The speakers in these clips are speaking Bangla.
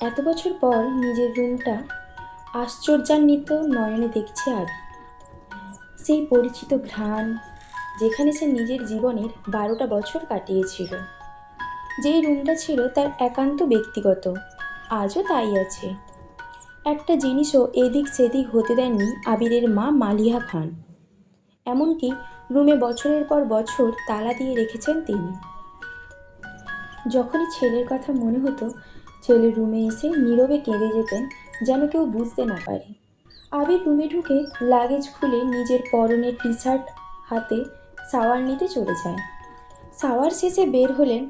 এত বছর পর নিজের রুমটা আশ্চর্যান্বিত নয়নে দেখছে আবি। সেই পরিচিত ঘ্রাণ, যেখানে সে নিজের জীবনের 12টা বছর কাটিয়েছিল। যেই রুমটা ছিল তার একান্ত ব্যক্তিগত, আজও তাই আছে। একটা জিনিসও এদিক সেদিক হতে দেননি আবিরের মা মালিহা খান। এমনকি রুমে বছরের পর বছর তালা দিয়ে রেখেছেন তিনি। যখনই ছেলের কথা মনে হতো, ছেলের রুমে এসে নীরবে কেঁদে যেতেন, যেন কেউ বুঝতে না পারে। আবির রুমে ঢুকে লাগেজ খুলে নিজের পরনের টি শার্ট হাতে শাওয়ার নিতে চলে যায়। শাওয়ার শেষে বের হলেন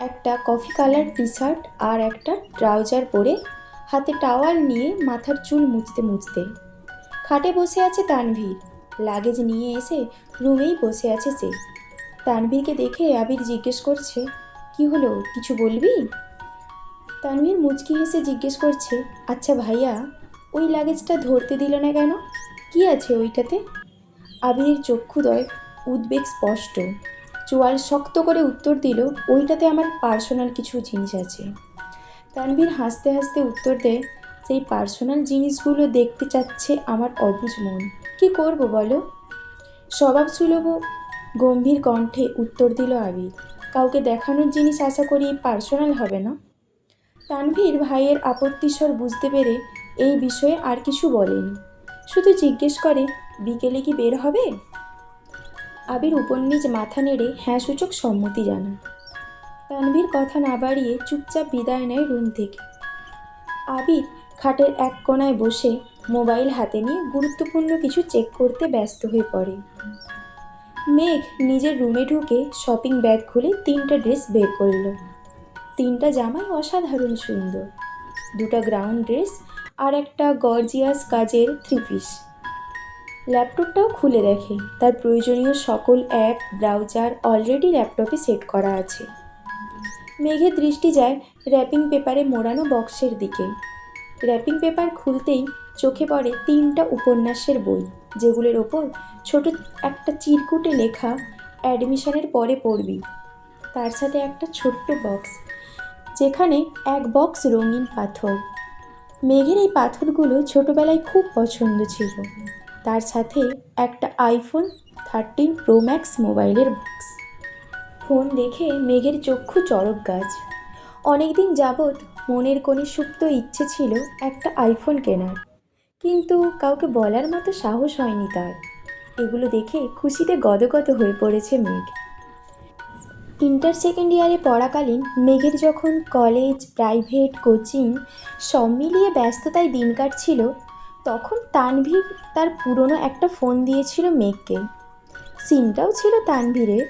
একটা কফি কালার টি শার্ট আর একটা ট্রাউজার পরে, হাতে টাওয়াল নিয়ে মাথার চুল মুছতে মুছতে। খাটে বসে আছে তানভীর, লাগেজ নিয়ে এসে রুমেই বসে আছে সে। তানভীরকে দেখে আবির জিজ্ঞেস করছে, কি হলো, কিছু বলবি? তানভীর মুচকি হেসে জিজ্ঞেস করছে, আচ্ছা ভাইয়া, ওই লাগেজটা ধরতে দিল না কেন? কি আছে ওইটাতে? আবিরের চক্ষুদয় উদ্বেগ স্পষ্ট। চোয়াল শক্ত করে উত্তর দিল, ওইটাতে আমার পার্সোনাল কিছু জিনিস আছে। তানভীর হাসতে হাসতে উত্তর দেয়, সেই পার্সোনাল জিনিসগুলো দেখতে চাচ্ছে আমার অবুঝ মন। কি করব বলো? স্বভাবসুলভ গম্ভীর কণ্ঠে উত্তর দিল আবির, কাউকে দেখানোর জিনিস আশা করি পার্সোনাল হবে না। তানভীর ভাইয়ের আপত্তিস্বর বুঝতে পেরে এই বিষয়ে আর কিছু বলেনি, শুধু জিজ্ঞেস করে, বিকেলে কি বের হবে? আবির উপন্নিজ মাথা নেড়ে হ্যাঁ সূচক সম্মতি জানায়। তানভীর কথা না বাড়িয়ে চুপচাপ বিদায় নেয় রুম থেকে। আবির খাটের এক কোণায় বসে মোবাইল হাতে নিয়ে গুরুত্বপূর্ণ কিছু চেক করতে ব্যস্ত হয়ে পড়ে। মেঘ নিজের রুমে ঢুকে শপিং ব্যাগ খুলে 3টা ড্রেস বের করল। 3টা জামাই অসাধারণ সুন্দর, 2টা গ্রাউন্ড ড্রেস আর একটা গর্জিয়াস কাজের 3 পিস। ল্যাপটপটাও খুলে দেখে, তার প্রয়োজনীয় সকল অ্যাপ ব্রাউজার অলরেডি ল্যাপটপে সেট করা আছে। মেঘের দৃষ্টি যায় র্যাপিং পেপারে মোড়ানো বক্সের দিকে। র্যাপিং পেপার খুলতেই চোখে পড়ে 3টা উপন্যাসের বই, যেগুলোর ওপর ছোট একটা চিরকুটে লেখা, অ্যাডমিশনের পরে পড়বি। তার সাথে একটা ছোট্ট বক্স, যেখানে এক বক্স রঙিন পাথর। মেঘের এই পাথরগুলো ছোটবেলায় খুব পছন্দ ছিল। তার সাথে একটা আইফোন 13 প্রো ম্যাক্স মোবাইলের বক্স। ফোন দেখে মেঘের চক্ষু চড়ক গাছ। অনেকদিন যাবৎ মনের কোণে সুপ্ত ইচ্ছে ছিল একটা আইফোন কেনার, কিন্তু কাউকে বলার মতো সাহস হয়নি তার। এগুলো দেখে খুশিতে গদগদ হয়ে পড়েছে মেঘ। ইন্টার সেকেন্ড ইয়ারে পড়াকালীন মেঘের যখন কলেজ, প্রাইভেট, কোচিং সব মিলিয়ে ব্যস্ততায় দিন কাটছিল, তখন তানভীর তার পুরনো একটা ফোন দিয়েছিল মেঘকে। সিমটাও ছিল তানভীরের।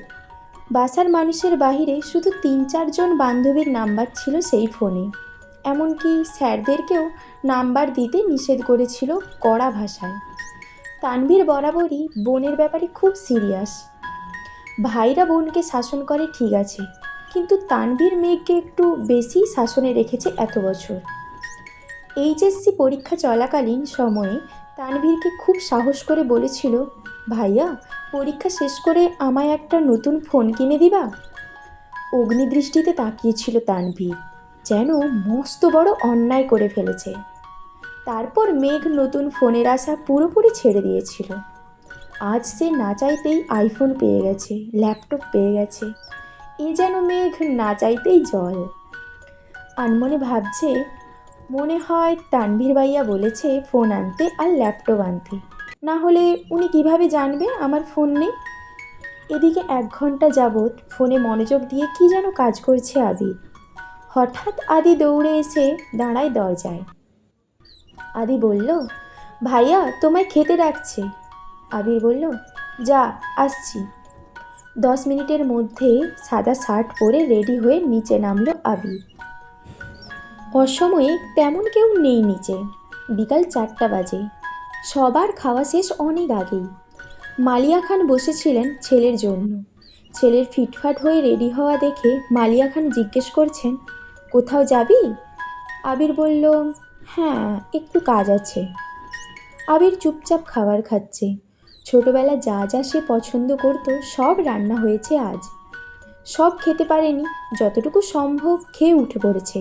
বাসার মানুষের বাহিরে শুধু 3-4 জন বান্ধবীর নাম্বার ছিল সেই ফোনে। এমনকি স্যারদেরকেও নাম্বার দিতে নিষেধ করেছিল কড়া ভাষায়। তানভীর বরাবরই বোনের ব্যাপারে খুব সিরিয়াস। ভাইরা বোনকে শাসন করে ঠিক আছে, কিন্তু তানভীর মেঘকে একটু বেশিই শাসনে রেখেছে এত বছর। এইচএসসি পরীক্ষা চলাকালীন সময়ে তানভীরকে খুব সাহস করে বলেছিল, ভাইয়া, পরীক্ষা শেষ করে আমায় একটা নতুন ফোন কিনে দিবা? অগ্নিদৃষ্টিতে তাকিয়েছিল তানভীর, যেন মস্ত বড় অন্যায় করে ফেলেছে। তারপর মেঘ নতুন ফোনের আশা পুরোপুরি ছেড়ে দিয়েছিল। আজ সে না চাইতেই আইফোন পেয়ে গেছে, ল্যাপটপ পেয়ে গেছে। এ যেন মেঘ না চাইতেই জল। আনমনে ভাবছে, মনে হয় তানভীর ভাইয়া বলেছে ফোন আনতে আর ল্যাপটপ আনতে, না হলে উনি কিভাবে জানবে আমার ফোন নেই। এদিকে 1 ঘন্টা যাবৎ ফোনে মনোযোগ দিয়ে কি যেন কাজ করছে আবির। হঠাৎ আদি দৌড়ে এসে দাঁড়ায় দরজায়। আদি বলল, ভাইয়া তোমায় খেতে ডাকছে। আবির বলল, যা, আসছি। 10 মিনিটের মধ্যে সাদা শার্ট পরে রেডি হয়ে নিচে নামলো আবির। অসময়ে তেমন কেউ নেই নিচে। বিকাল 4টা বাজে। সবার খাওয়া শেষ অনেক আগেই। মালিয়া খান বসেছিলেন ছেলের জন্য। ছেলের ফিটফাট হয়ে রেডি হওয়া দেখে মালিয়া খান জিজ্ঞেস করছেন, কোথাও যাবি? আবির বলল, হ্যাঁ, একটু কাজ আছে। আবির চুপচাপ খাবার খাচ্ছে। ছোটবেলা যা যা সে পছন্দ করত সব রান্না হয়েছে আজ। সব খেতে পারেনি, যতটুকু সম্ভব খেয়ে উঠে পড়েছে।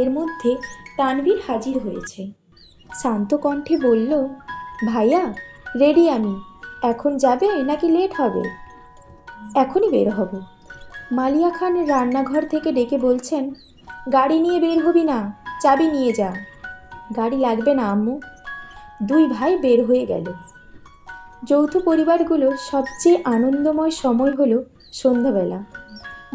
এর মধ্যে তানভীর হাজির হয়েছে। শান্ত কণ্ঠে বলল, ভাইয়া রেডি আমি, এখন যাবে নাকি লেট হবে? এখনই বের হব। মালিয়া খান রান্নাঘর থেকে ডেকে বলছেন, গাড়ি নিয়ে বের হবি না, চাবি নিয়ে যা। গাড়ি লাগবে না আম্মু। দুই ভাই বের হয়ে গেল। যৌথ পরিবারগুলোর সবচেয়ে আনন্দময় সময় হলো সন্ধ্যাবেলা।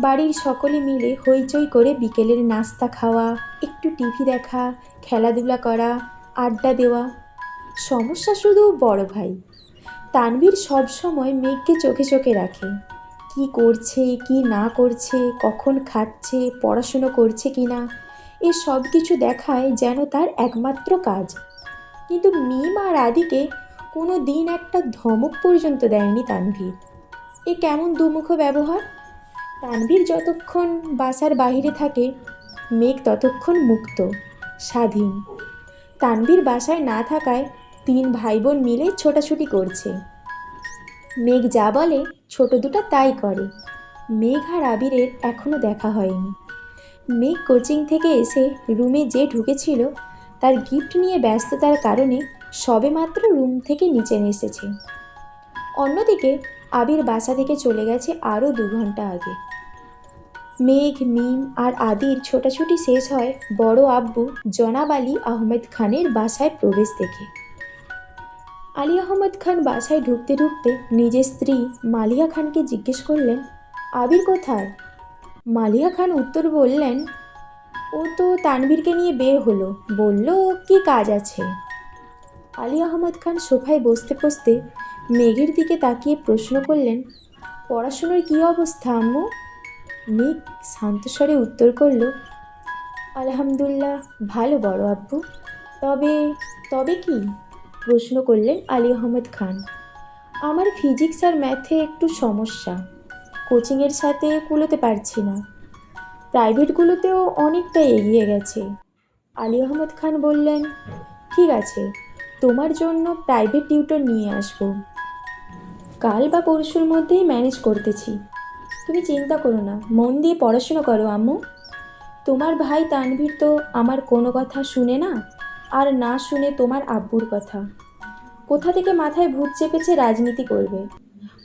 বাড়ির সকলে মিলে হইচই করে বিকেলের নাস্তা খাওয়া, একটু টিভি দেখা, খেলাধুলা করা, আড্ডা দেওয়া। সমস্যা শুধু বড় ভাই তানভীর সব সময় মেঘকে চোখে চোখে রাখে। কি করছে কি না করছে, কখন খাচ্ছে, পড়াশুনো করছে কি না, এ সব কিছু দেখায় যেন তার একমাত্র কাজ। কিন্তু মিম আর আদিকে কোনো দিন একটা ধমক পর্যন্ত দেয়নি তানভীর। এ কেমন দুমুখ ব্যবহার! তানভীর যতক্ষণ বাসার বাইরে থাকে, মেঘ ততক্ষণ মুক্ত, স্বাধীন। তানভীর বাসায় না থাকায় তিন ভাই বোন মিলে ছোটাছুটি করছে। মেঘ যা বলে ছোট দুটো তাই করে। মেঘ আর আবিরের এখনও দেখা হয়নি। মেঘ কোচিং থেকে এসে রুমে যে ঢুকেছিল তার গিফট নিয়ে ব্যস্ততার কারণে সবেমাত্র রুম থেকে নিচে এসেছে। অন্যদিকে আবির বাসা থেকে চলে গেছে আরও 2 ঘন্টা আগে। মেঘ, মিম আর আদির ছোটাছুটি শেষ হয় বড় আব্বু জনাব আলী আহমেদ খানের বাসায় প্রবেশ দেখে। আলী আহমদ খান বাসায় ঢুকতে ঢুকতে নিজের স্ত্রী মালিহা খানকে জিজ্ঞেস করলেন, আবির কোথায়? মালিহা খান উত্তর বললেন, ও তো তানভীরকে নিয়ে বের হলো, বলল কি কাজ আছে। আলী আহমদ খান সোফায় বসতে বসতে মেঘের দিকে তাকিয়ে প্রশ্ন করলেন, পড়াশুনোর কী অবস্থা আম্মু? মেঘ শান্ত স্বরে উত্তর করল, আলহামদুলিল্লাহ ভালো বড় আব্বু। তবে তবে কি? প্রশ্ন করলেন আলী আহমদ খান। আমার ফিজিক্স আর ম্যাথে একটু সমস্যা, কোচিংয়ের সাথে কুলোতে পারছি না। প্রাইভেটগুলোতেও অনেকটা এগিয়ে গেছে। আলী আহমদ খান বললেন, ঠিক আছে, তোমার জন্য প্রাইভেট টিউটর নিয়ে আসবো। কাল বা পরশুর মধ্যেই ম্যানেজ করতেছি। তুমি চিন্তা করো না, মন দিয়ে পড়াশুনো করো আম্মু। তোমার ভাই তানভীর তো আমার কোনো কথা শুনে না, আর না শুনে তোমার আব্বুর কথা। কোথা থেকে মাথায় ভূত চেপেছে রাজনীতি করবে।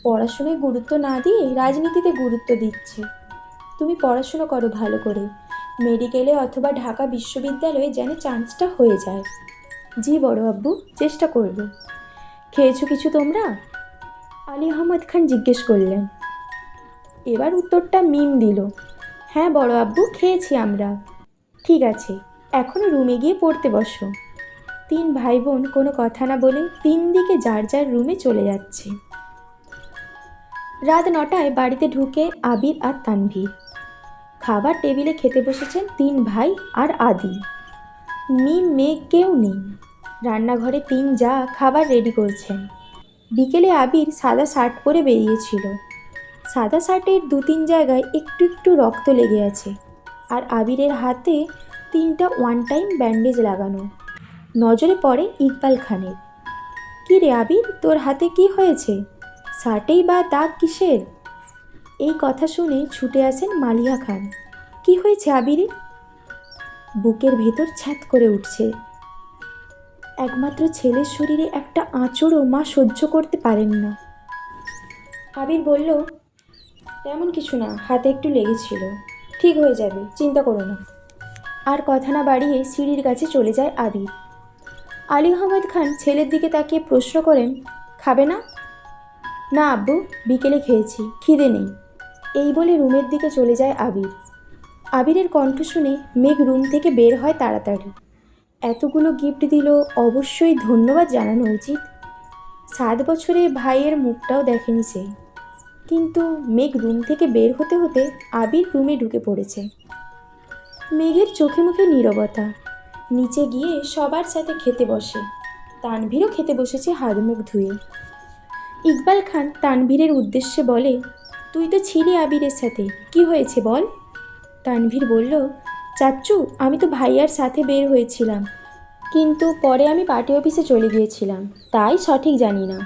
পড়াশোনায় গুরুত্ব না দিয়ে রাজনীতিতে গুরুত্ব দিচ্ছে। তুমি পড়াশুনো করো ভালো করে, মেডিকেলে অথবা ঢাকা বিশ্ববিদ্যালয়ে যেন চান্সটা হয়ে যায়। জি বড় আব্বু, চেষ্টা করব। খেয়েছো কিছু তোমরা? আলী আহমদ খান জিজ্ঞেস করলেন। এবার উত্তরটা মিম দিল, হ্যাঁ বড় আব্বু, খেয়েছি আমরা। ঠিক আছে, এখন রুমে গিয়ে পড়তে বসো। 3 ভাই বোন কোনো কথা না বলে 3 দিকে যার যার রুমে চলে যাচ্ছে। রাত 9টায় বাড়িতে ঢুকে আবির আর তানভীর। খাবার টেবিলে খেতে বসেছেন 3 ভাই আর আদি। মিম, মেঘ কেউ নেই। রান্নাঘরে 3 যা খাবার রেডি করছেন। বিকেলে আবির সাদা শার্ট পরে বেরিয়েছিল। সাদা শার্টের 2-3 জায়গায় একটু একটু রক্ত লেগে আছে, আর আবিরের হাতে 3টা 1 টাইম ব্যান্ডেজ লাগানো। নজরে পড়ে ইকবাল খানের। কী রে আবির, তোর হাতে কি হয়েছে? শার্টেই বা দাগ কিসের? এই কথা শুনে ছুটে আসেন মালিহা খান। কি হয়েছে আবিরের? বুকের ভেতর ছ্যাঁত করে উঠছে। একমাত্র ছেলের শরীরে একটা আঁচড়ও মা সহ্য করতে পারেন না। আবির বলল, তেমন কিছু না, হাতে একটু লেগেছিল, ঠিক হয়ে যাবে, চিন্তা করো না। আর কথা না বাড়িয়ে সিঁড়ির কাছে চলে যায় আবির। আলী আহমদ খান ছেলের দিকে তাকিয়ে প্রশ্ন করেন, খাবে না? না আব্বু, বিকেলে খেয়েছি, খিদে নেই। এই বলে রুমের দিকে চলে যায় আবির। আবিরের কণ্ঠ শুনে মেঘ রুম থেকে বের হয় তাড়াতাড়ি। এতগুলো গিফট দিল, অবশ্যই ধন্যবাদ জানানো উচিত। 7 বছরে ভাইয়ের মুখটাও দেখেনি সে। কিন্তু মেঘ রুম থেকে বের হতে হতে আবির রুমে ঢুকে পড়েছে। মেঘের চোখে মুখে নীরবতা। নিচে গিয়ে সবার সাথে খেতে বসে। তানভীরও খেতে বসেছে হাত মুখ ধুয়ে। ইকবাল খান তানভীরের উদ্দেশ্যে বলে, তুই তো ছিলি আবিরের সাথে, কি হয়েছে বল? তানভীর বলল, চাচ্চু আমি তো ভাইয়ার সাথে বের হয়েছিলাম, কিন্তু পরে আমি পার্টি অফিসে চলে গিয়েছিলাম, তাই সঠিক জানি না।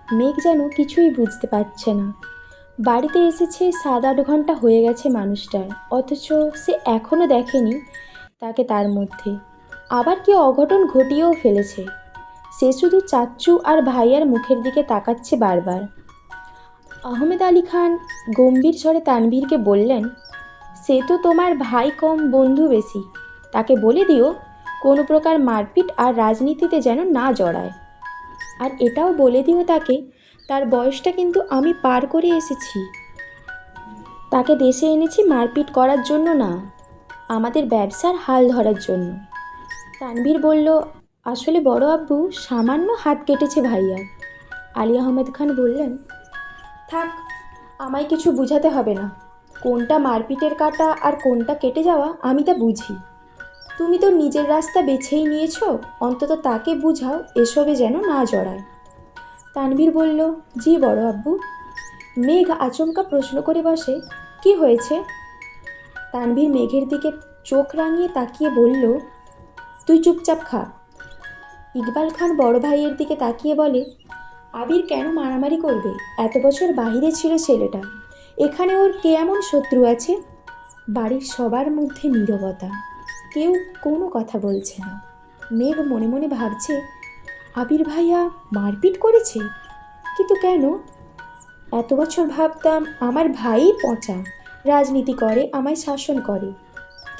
মেঘ যেন কিছুই বুঝতে পারছে না। বাড়িতে এসেছে 7-8 ঘন্টা হয়ে গেছে মানুষটার, অথচ সে এখনও দেখেনি তাকে তার মধ্যে। আবার কি অঘটন ঘটিয়েও ফেলেছে। সে শুধু চাচ্চু আর ভাইয়ার মুখের দিকে তাকাচ্ছে বারবার। আহমেদ আলী খান গম্ভীর স্বরে তানভীরকে বললেন, সে তো তোমার ভাই কম বন্ধু বেশি। তাকে বলে দিও কোনো প্রকার মারপিট আর রাজনীতিতে যেন না জড়ায়। আর এটাও বলে দিও তাকে, তার বয়সটা কিন্তু আমি পার করে এসেছি। তাকে দেশে এনেছি মারপিট করার জন্য না, আমাদের ব্যবসার হাল ধরার জন্য। তানভীর বলল, আসলে বড় আব্বু সামান্য হাত কেটেছে ভাইয়ার। আলী আহমেদ খান বললেন, থাক, আমায় কিছু বুঝাতে হবে না। কোনটা মারপিটের কাটা আর কোনটা কেটে যাওয়া আমি তা বুঝি। তুমি তো নিজের রাস্তা বেছেই নিয়েছ, অন্তত তাকে বুঝাও এসবে যেন না জড়ায়। তানভীর বলল, জি বড় আব্বু। মেঘ আচমকা প্রশ্ন করে বসে, কি হয়েছে? তানভীর মেঘের দিকে চোখ রাঙিয়ে তাকিয়ে বলল, তুই চুপচাপ খা। ইকবাল খান বড় ভাইয়ের দিকে তাকিয়ে বলে, আবির কেন মারামারি করবে? এত বছর বাহিরে ছিল ছেলেটা, এখানে ওর কে এমন শত্রু আছে? বাড়ির সবার মধ্যে নীরবতা, কেউ কোনো কথা বলছে না। মেঘ মনে মনে ভাবছে, আবির ভাইয়া মারপিট করেছে, কিন্তু কেন? এত বছর ভাবতাম আমার ভাই পচা, রাজনীতি করে, আমায় শাসন করে,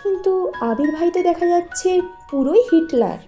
কিন্তু আবির ভাই তো দেখা যাচ্ছে পুরোই হিটলার।